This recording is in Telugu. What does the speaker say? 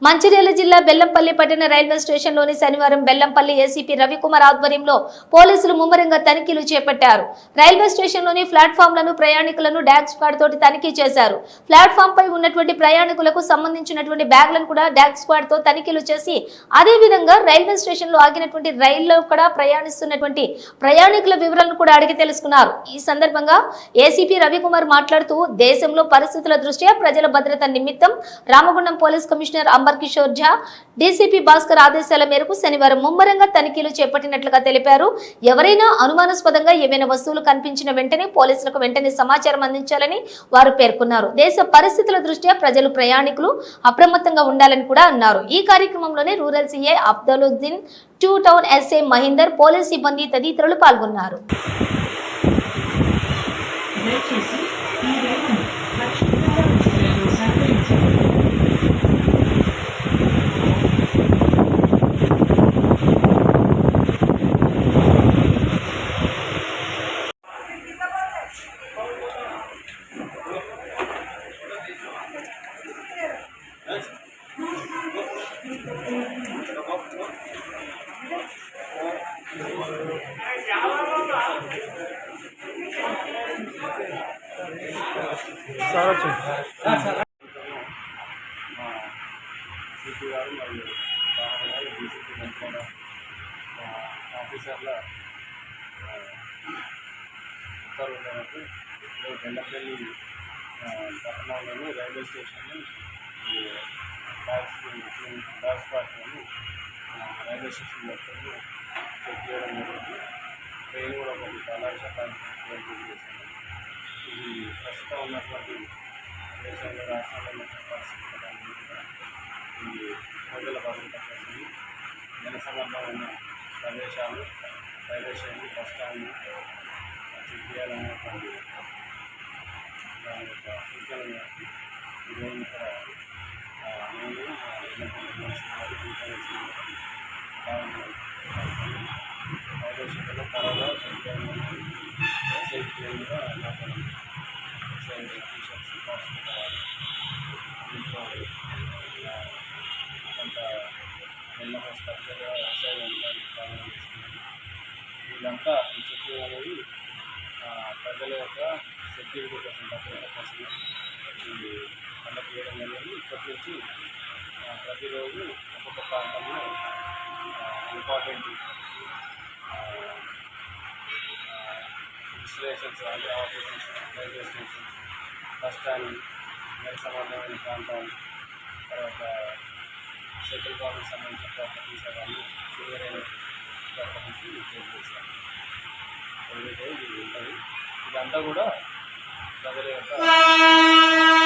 మంచిర్యాల జిల్లా బెల్లంపల్లి పట్టణ రైల్వే స్టేషన్లోని శనివారం బెల్లంపల్లి ఏసీపీ రవికుమార్ ఆధ్వర్యంలో పోలీసులు ముమ్మరంగా తనిఖీలు చేపట్టారు. రైల్వే స్టేషన్లోని ప్లాట్ఫామ్లను ప్రయాణికులను డాగ్ స్క్వాడ్ తోటి తనిఖీ చేశారు. ప్లాట్ఫామ్ పై ఉన్నటువంటి ప్రయాణికులకు సంబంధించినటువంటి బ్యాగ్లను కూడా డాగ్ స్క్వాడ్ తో తనిఖీలు చేసి అదే విధంగా రైల్వే స్టేషన్ లో ఆగినటువంటి రైల్లో కూడా ప్రయాణిస్తున్నటువంటి ప్రయాణికుల వివరాలను కూడా అడిగి తెలుసుకున్నారు. ఈ సందర్భంగా ఏసీపీ రవికుమార్ మాట్లాడుతూ దేశంలో పరిస్థితుల దృష్ట్యా ప్రజల భద్రత నిమిత్తం రామగుండం పోలీస్ కమిషనర్ కిషోర్ ఝా డీసీపీ భాస్కర్ ఆదేశాల మేరకు శనివారం ముమ్మరంగా తనిఖీలు చేపట్టినట్లుగా తెలిపారు. ఎవరైనా అనుమానాస్పదంగా ఏవైనా వస్తువులు కనిపించిన వెంటనే పోలీసులకు వెంటనే సమాచారం అందించాలని వారు పేర్కొన్నారు. దేశ పరిస్థితుల దృష్ట్యా ప్రజలు ప్రయాణికులు అప్రమత్తంగా ఉండాలని కూడా అన్నారు. ఈ కార్యక్రమంలోనే rural CI Abduluddin, two town SI Mahender, police సిబ్బంది తదితరులు పాల్గొన్నారు. సిపి గారు మరియు డీసీపీ వెంకన్న ఆఫీసర్ల ఉత్తర్వుల మేరకు బెల్లంపల్లి పట్టణంలోని రైల్వే స్టేషన్ని డాగ్ స్పాట్లను రైల్వే స్టేషన్ మొత్తం చెక్ చేయడం జరిగింది. ట్రైన్ కూడా కొన్ని చాలా శాతానికి చేశాను. ఇది ప్రస్తుతం ఉన్నటువంటి దేశంలో రాష్ట్రంలో ఉన్నటువంటి పరిస్థితులు ఈ ప్రజల భద్రత కోసం జన సంబంధమైన ప్రదేశాలు railway station bus stand check చేయాలనేటువంటి దాని యొక్క సూచన మేరకు ఈరోజు ఇక్కడ నేను రైల్వే స్టేషన్లో త్వరగా చెక్ చేయాలని సేఫ్టీ కూడా నాకు టీషర్ట్స్ కావాలి దీంట్లో కొంత మెల్లగా స్ట్రక్చర్గా ప్రారంభం చేస్తున్నాను. వీళ్ళంతా ఈ చెక్కింగ్ అనేది ప్రజల యొక్క సెక్యూరిటీ కోసం భద్రత కోసం ఇది కండక్ట్ చేయడం అనేది ఇప్పటి నుంచి ప్రతిరోజు ఒక్కొక్క ప్రాంతంలో ఇంపార్టెంట్ ఇన్స్టలేషన్స్ అంటే offices, railway stations, bus stand, దానికి సంబంధమైన ప్రాంతాలు, తర్వాత సెటిల్ కాలనీకి సంబంధించిన ప్రాపర్టీస్ అవన్నీ క్లియర్ అయిన ప్రాపర్టీస్ చేసి చేశాను. ఇది ఉంటుంది. ఇదంతా కూడా ప్రజల యొక్క